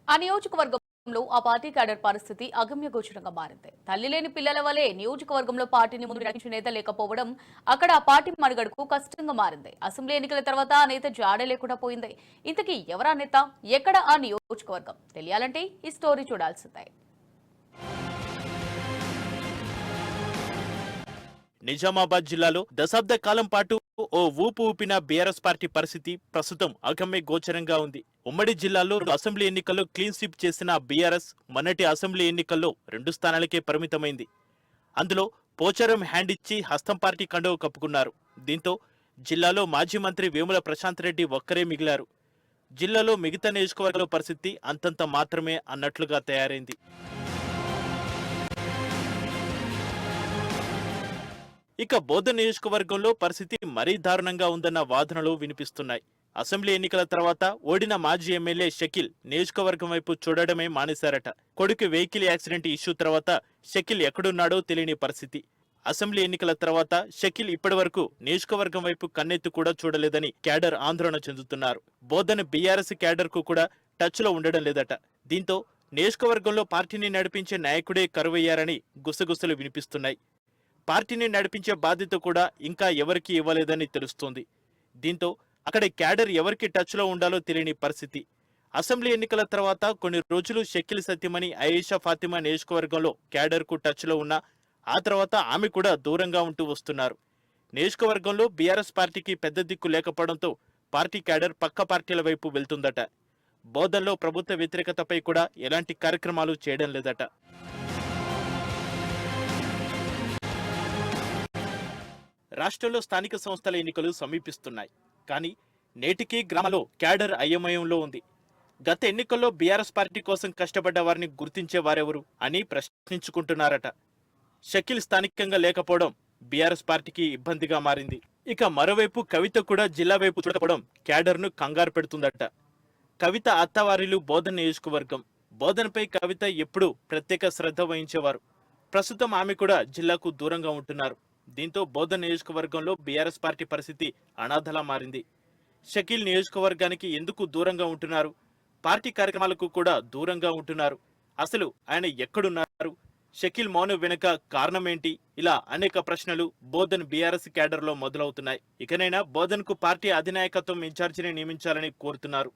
ఆ నియోజకవర్గంలో ఆ పార్టీ క్యాడర్ పరిస్థితి అగమ్యగోచరంగా మారింది. తల్లి లేని పిల్లల వలె నియోజకవర్గంలో పార్టీని ముందు నడిపించే నేత లేకపోవడం అక్కడ ఆ పార్టీ మనుగడకు కష్టంగా మారింది. అసెంబ్లీ ఎన్నికల తర్వాత ఆ నేత జాడే లేకుండా పోయింది. ఇంతకీ ఎవరా నేత, ఎక్కడ ఆ నియోజకవర్గం తెలియాలంటే ఈ స్టోరీ చూడాల్సిందే. నిజామాబాద్ జిల్లాలో దశాబ్ద కాలం పాటు ఓ ఊపు ఊపిన బీఆర్ఎస్ పార్టీ పరిస్థితి ప్రస్తుతం అగమ్య గోచరంగా ఉంది. ఉమ్మడి జిల్లాలో అసెంబ్లీ ఎన్నికల్లో క్లీన్ స్వీప్ చేసిన బీఆర్ఎస్ మొన్నటి అసెంబ్లీ ఎన్నికల్లో 2 స్థానాలకే పరిమితమైంది. అందులో పోచారం హ్యాండ్ ఇచ్చి హస్తం పార్టీ కండువ కప్పుకున్నారు. దీంతో జిల్లాలో మాజీ మంత్రి వేముల ప్రశాంత్ రెడ్డి ఒక్కరే మిగిలారు. జిల్లాలో మిగతా నియోజకవర్గాల పరిస్థితి అంతంత మాత్రమే అన్నట్లుగా తయారైంది. ఇక బోధన్ నియోజకవర్గంలో పరిస్థితి మరీ దారుణంగా ఉందన్న వాదనలు వినిపిస్తున్నాయి. అసెంబ్లీ ఎన్నికల తర్వాత ఓడిన మాజీ ఎమ్మెల్యే షకీల్ నియోజకవర్గం వైపు చూడడమే మానేశారట. కొడుకు వెహికల్ యాక్సిడెంట్ ఇష్యూ తర్వాత షకీల్ ఎక్కడున్నాడో తెలియని పరిస్థితి. అసెంబ్లీ ఎన్నికల తర్వాత షకీల్ ఇప్పటి వరకు నియోజకవర్గం వైపు కన్నెత్తి కూడా చూడలేదని క్యాడర్ ఆందోళన చెందుతున్నారు. బోధన్ బీఆర్ఎస్ క్యాడర్ కు కూడా టచ్ లో ఉండడం లేదట. దీంతో నియోజకవర్గంలో పార్టీని నడిపించే నాయకుడే కరువయ్యారని గుసగుసలు వినిపిస్తున్నాయి. పార్టీని నడిపించే బాధ్యత కూడా ఇంకా ఎవరికి ఇవ్వలేదని తెలుస్తోంది. దీంతో అక్కడ క్యాడర్ ఎవరికి టచ్లో ఉండాలో తెలియని పరిస్థితి. అసెంబ్లీ ఎన్నికల తర్వాత కొన్ని రోజులు షకీల్ సత్యమణి అయేషా ఫాతిమా నియోజకవర్గంలో క్యాడర్కు టచ్లో ఉన్నా ఆ తర్వాత ఆమె కూడా దూరంగా ఉంటూ వస్తున్నారు. నియోజకవర్గంలో బీఆర్ఎస్ పార్టీకి పెద్ద దిక్కు లేకపోవడంతో పార్టీ క్యాడర్ పక్క పార్టీల వైపు వెళ్తుందట. బోధన్లో ప్రభుత్వ వ్యతిరేకతపై కూడా ఎలాంటి కార్యక్రమాలు చేయడం లేదట. రాష్ట్రంలో స్థానిక సంస్థల ఎన్నికలు సమీపిస్తున్నాయి. కానీ నేటికీ గ్రామంలో క్యాడర్ అయోమయంలో ఉంది. గత ఎన్నికల్లో బీఆర్ఎస్ పార్టీ కోసం కష్టపడ్డ వారిని గుర్తించే వారెవరు అని ప్రశ్నించుకుంటున్నారట. షకీల్ స్థానికంగా లేకపోవడం బీఆర్ఎస్ పార్టీకి ఇబ్బందిగా మారింది. ఇక మరోవైపు కవిత కూడా జిల్లా వైపు చూడకపోవడం క్యాడర్ను కంగారు పెడుతుందట. కవిత అత్తవారిలు బోధన్ నియోజకవర్గం. బోధన్పై కవిత ఎప్పుడూ ప్రత్యేక శ్రద్ధ వహించేవారు. ప్రస్తుతం ఆమె కూడా జిల్లాకు దూరంగా ఉంటున్నారు. దీంతో బోధన్ నియోజకవర్గంలో బీఆర్ఎస్ పార్టీ పరిస్థితి అనాథలా మారింది. షకీల్ నియోజకవర్గానికి ఎందుకు దూరంగా ఉంటున్నారు? పార్టీ కార్యక్రమాలకు కూడా దూరంగా ఉంటున్నారు. అసలు ఆయన ఎక్కడున్నారు? షకీల్ మౌనం వెనుక కారణమేంటి? ఇలా అనేక ప్రశ్నలు బోధన్ బీఆర్ఎస్ క్యాడర్లో మొదలవుతున్నాయి. ఇకనైనా బోధన్కు పార్టీ అధినాయకత్వం ఇన్ఛార్జిని నియమించాలని కోరుతున్నారు.